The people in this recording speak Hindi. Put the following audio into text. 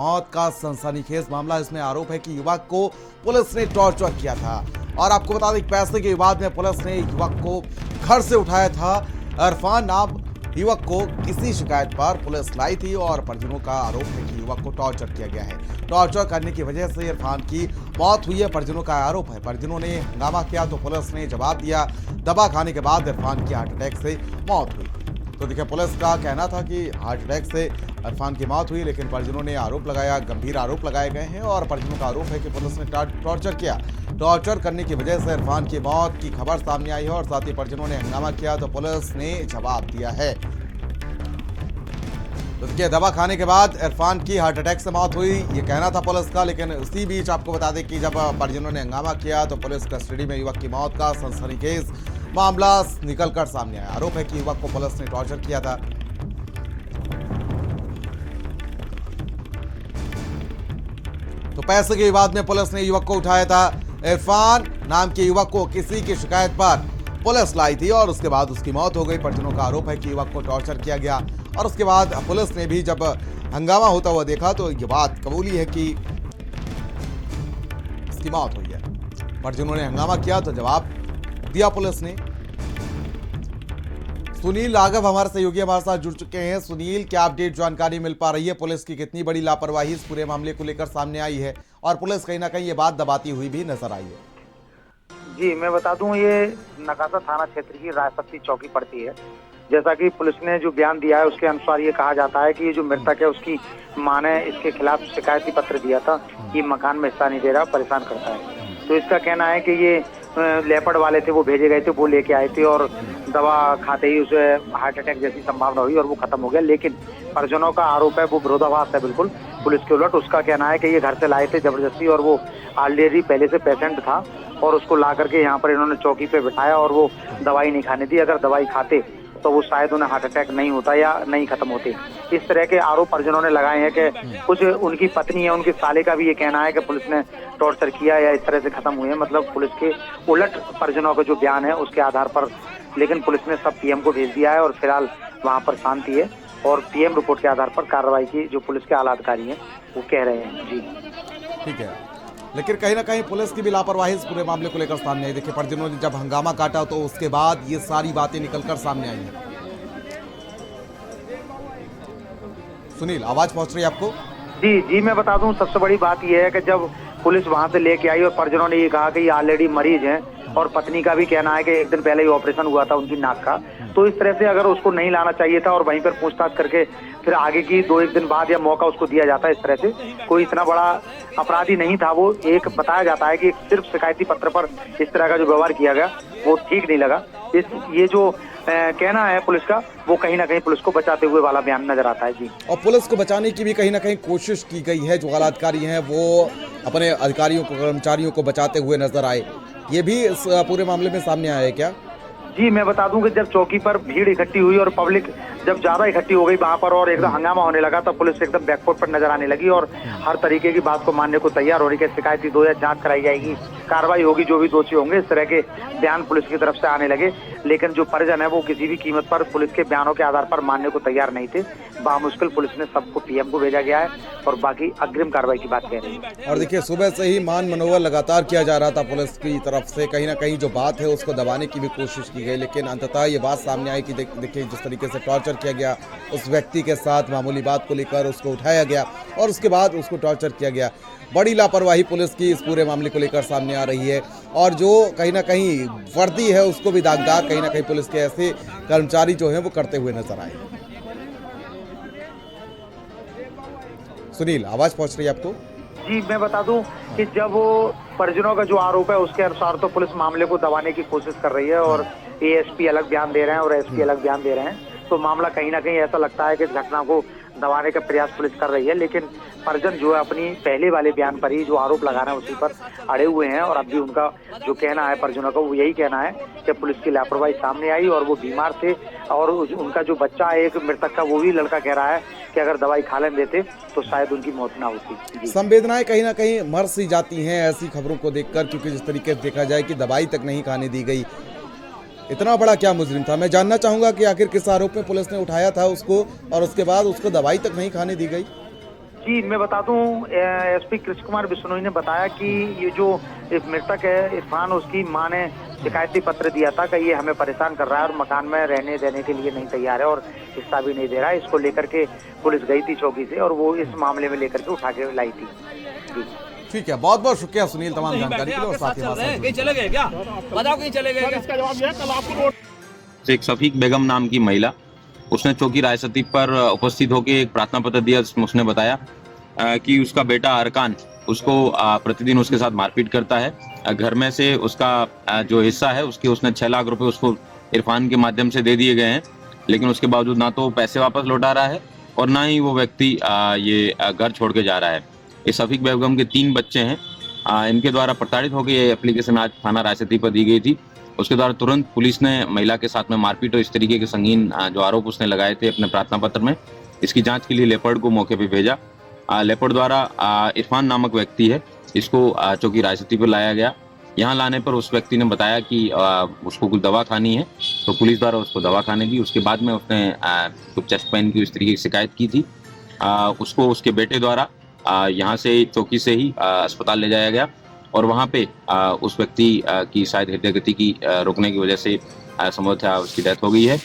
मौत का सनसनीखेज मामला। इसमें आरोप है कि युवक को पुलिस ने टॉर्चर किया था और आपको बता दें पैसे के विवाद में पुलिस ने युवक को घर से उठाया था। इरफान नाम युवक को किसी शिकायत पर पुलिस लाई थी और परिजनों का आरोप है कि युवक को टॉर्चर किया गया है। टॉर्चर करने की वजह से इरफान की मौत हुई है, परिजनों का आरोप है। परिजनों ने हंगामा किया तो पुलिस ने जवाब दिया। दवा खाने के बाद इरफान की हार्ट अटैक से मौत हुई। तो देखिए, पुलिस का कहना था कि हार्ट अटैक से इरफान की मौत हुई, लेकिन परिजनों ने आरोप लगाया, गंभीर आरोप लगाए गए हैं और परिजनों का आरोप है कि पुलिस ने टॉर्चर किया। टॉर्चर करने की वजह से इरफान की मौत की खबर सामने आई है और साथ ही परिजनों ने हंगामा किया तो पुलिस ने जवाब दिया है। तो देखिए, दवा खाने के बाद इरफान की हार्ट अटैक से मौत हुई, ये कहना था पुलिस का। लेकिन उसी बीच आपको बता दें कि जब परिजनों ने हंगामा किया तो पुलिस कस्टडी में युवक की मौत का सनसनीखेज मामला निकलकर सामने आया। आरोप है कि युवक को पुलिस ने टॉर्चर किया था। तो पैसे के विवाद में पुलिस ने युवक को उठाया था। इरफान नाम के युवक को किसी की शिकायत पर पुलिस लाई थी और उसके बाद उसकी मौत हो गई। परिजनों का आरोप है कि युवक को टॉर्चर किया गया और उसके बाद पुलिस ने भी जब हंगामा होता हुआ देखा तो ये बात कबूली है कि उसकी मौत हुई है। परिजनों ने हंगामा किया तो जवाब दिया पुलिस ने। सुनील राघव हमारे सहयोगी हमारे साथ जुड़ चुके हैं। सुनील, क्या अपडेट जानकारी मिल पा रही है? पुलिस की कितनी बड़ी लापरवाही इस पूरे मामले को लेकर सामने आई है और पुलिस कहीं ना कहीं ये बात दबाती हुई भी नजर आई है? जी, मैं बता दूं, ये नकासा थाना क्षेत्र की रायपत्ती चौकी पड़ती है। जैसा कि पुलिस ने जो बयान दिया है उसके अनुसार ये कहा जाता है कि ये जो मृतक है उसकी मां ने इसके खिलाफ शिकायती पत्र दिया था कि मकान में हिस्सा नहीं दे रहा, परेशान करता है। तो इसका कहना है कि ये लेपर्ड वाले थे, वो भेजे गए थे, वो लेके आए थे और दवा खाते ही उसे हार्ट अटैक जैसी संभावना हुई और वो खत्म हो गया। लेकिन परिजनों का आरोप है वो विरोधाभास है बिल्कुल पुलिस के उलट। उसका कहना है कि ये घर से लाए थे जबरदस्ती और वो ऑलरेडी पहले से पेशेंट था और उसको ला करके यहाँ पर इन्होंने चौकी पे बिठाया और वो दवाई नहीं खाने दी। अगर दवाई खाते तो वो शायद उन्हें हार्ट अटैक नहीं होता या नहीं खत्म होते। इस तरह के आरोप परिजनों ने लगाए हैं कि कुछ उनकी पत्नी है, उनके साले का भी ये कहना है कि पुलिस ने टॉर्चर किया या इस तरह से खत्म हुए हैं। मतलब पुलिस के उलट परिजनों का जो बयान है उसके आधार पर। लेकिन पुलिस ने सब पीएम को भेज दिया है और फिलहाल वहाँ पर शांति है और पीएम रिपोर्ट के आधार पर कार्रवाई की जो पुलिस के आला अधिकारी हैं वो कह रहे हैं। जी ठीक है, लेकिन कहीं ना कहीं पुलिस की भी लापरवाही इस पूरे मामले को लेकर सामने आई। देखिए, परिजनों ने जब हंगामा काटा तो उसके बाद ये सारी बातें निकलकर सामने आई हैं। सुनील, आवाज पहुंच रही है आपको? जी, मैं बता दूं, सबसे बड़ी बात यह है कि जब पुलिस वहां से लेके आई और परिजनों ने ये कहा कि ये ऑलरेडी मरीज हैं और पत्नी का भी कहना है कि एक दिन पहले ही ऑपरेशन हुआ था उनकी नाक का, तो इस तरह से अगर उसको नहीं लाना चाहिए था और वहीं पर पूछताछ करके फिर आगे की 2-1 दिन बाद या मौका उसको दिया जाता है। इस तरह से कोई इतना बड़ा अपराधी नहीं था वो। एक बताया जाता है कि सिर्फ शिकायती पत्र पर इस तरह का जो व्यवहार किया गया वो ठीक नहीं लगा। ये जो कहना है पुलिस का वो कहीं ना कहीं पुलिस को बचाते हुए वाला बयान नजर आता है। जी, और पुलिस को बचाने की भी कहीं ना कहीं कोशिश की गई है। जो आला अधिकारी हैं वो अपने अधिकारियों को, कर्मचारियों को बचाते हुए नजर आए। ये भी इस पूरे मामले में सामने आया है क्या? जी, मैं बता दूं कि जब चौकी पर भीड़ इकट्ठी हुई और पब्लिक जब ज्यादा इकट्ठी हो गई वहां पर और एकदम हंगामा होने लगा तब पुलिस एकदम बैकफुट पर नजर आने लगी और हर तरीके की बात को मानने को तैयार हो रही है। शिकायती दो या जांच कराई जाएगी, कार्रवाई होगी, जो भी दोषी होंगे, इस तरह के बयान पुलिस की तरफ से आने लगे। लेकिन जो परिजन है वो किसी भी कीमत पर पुलिस के बयानों के आधार पर मानने को तैयार नहीं थे। बामुश्किल पुलिस ने सबको पीएम को भेजा गया है और बाकी अग्रिम कार्रवाई की बात कह रही है। और देखिए, सुबह से ही मान मनोबल लगातार किया जा रहा था पुलिस की तरफ से। कहीं ना कहीं जो बात है उसको दबाने की भी कोशिश की गई, लेकिन अंततः ये बात सामने आई कि देखिए जिस तरीके से टॉर्चर किया गया उस व्यक्ति के साथ, मामूली बात को लेकर उसको उठाया गया और उसके बाद उसको टॉर्चर किया गया। बड़ी लापरवाही पुलिस की इस पूरे मामले को लेकर सामने आ रही है और जो कहीं ना कहीं वर्दी है उसको भी दागदार कहीं ना कहीं पुलिस के ऐसे कर्मचारी जो हैं वो करते हुए नजर आए। सुनील, आवाज पहुंच रही है आपको? जी, मैं बता दूं कि जब वो परिजनों का जो आरोप है उसके अनुसार तो पुलिस मामले को दबाने की कोशिश कर रही है और एएसपी अलग बयान दे रहे हैं और एसपी अलग बयान दे रहे हैं। तो मामला कहीं ना कहीं ऐसा लगता है कि इस घटना को दबाने का प्रयास पुलिस कर रही है। लेकिन परिजन जो है अपनी पहले वाले बयान पर ही जो आरोप लगा रहे हैं उसी पर अड़े हुए हैं और अब भी उनका जो कहना है परिजनों का वो यही कहना है कि पुलिस की लापरवाही सामने आई और वो बीमार थे और उनका जो बच्चा है एक मृतक का, वो भी लड़का कह रहा है कि अगर दवाई खा लें देते तो शायद उनकी मौत ना होती। संवेदनाएं कहीं ना कहीं मर सी जाती हैं ऐसी खबरों को देखकर, क्योंकि जिस तरीके से देखा जाए कि दवाई तक नहीं खाने दी गई। इतना बड़ा क्या मुजरिम था? मैं जानना चाहूंगा कि आखिर किस आरोप में पुलिस ने उठाया था उसको और उसके बाद उसको दवाई तक नहीं खाने दी गई। जी, मैं बता दूं एसपी कृष्ण कुमार बिश्नोई ने बताया कि ये जो मृतक है इरफान, उसकी मां ने शिकायती पत्र दिया था कि ये हमें परेशान कर रहा है और मकान में रहने देने के लिए नहीं तैयार है और हिस्सा भी नहीं दे रहा है। इसको लेकर के पुलिस गई थी चौकी से और वो इस मामले में लेकर के उठा के लाई थी। जी ठीक है, बहुत बहुत शुक्रिया सुनील तमाम जानकारी के लिए और साथ ही हमारे साथ कहीं चले गए क्या? बताओ कहीं चले गए क्या? इसका जवाब दिया कल आपको एक सफीक बेगम नाम की महिला, उसने चौकी रायसती पर उपस्थित होकर एक प्रार्थना पत्र दिया जिसमें उसने बताया कि उसका बेटा अरकान उसको प्रतिदिन उसके साथ मारपीट करता है। घर में से उसका जो हिस्सा है उसके उसने 6 लाख रुपए उसको इरफान के माध्यम से दे दिए गए हैं, लेकिन उसके बावजूद ना तो पैसे वापस लौटा रहा है और ना ही वो व्यक्ति ये घर छोड़ के जा रहा है। इस सफीक बेगम के 3 बच्चे हैं। इनके द्वारा प्रताड़ित होकर ये एप्लीकेशन आज थाना रायसती पर दी गई थी। उसके द्वारा तुरंत पुलिस ने महिला के साथ में मारपीट और इस तरीके के संगीन जो आरोप उसने लगाए थे अपने प्रार्थना पत्र में, इसकी जांच के लिए लेपर्ड को मौके पे भेजा। लेपर्ड द्वारा इरफान नामक व्यक्ति है, इसको चौकी रायसती पर लाया गया। यहाँ लाने पर उस व्यक्ति ने बताया कि उसको कुछ दवा खानी है, तो पुलिस द्वारा उसको दवा खाने दी। उसके बाद में उसने कुछ चेस्ट पेन की इस तरीके की शिकायत की थी। उसको उसके बेटे द्वारा यहाँ से चौकी से ही अस्पताल ले जाया गया और वहाँ पे उस व्यक्ति की शायद हृदय गति की रुकने की वजह से संभवतः उसकी डेथ हो गई है।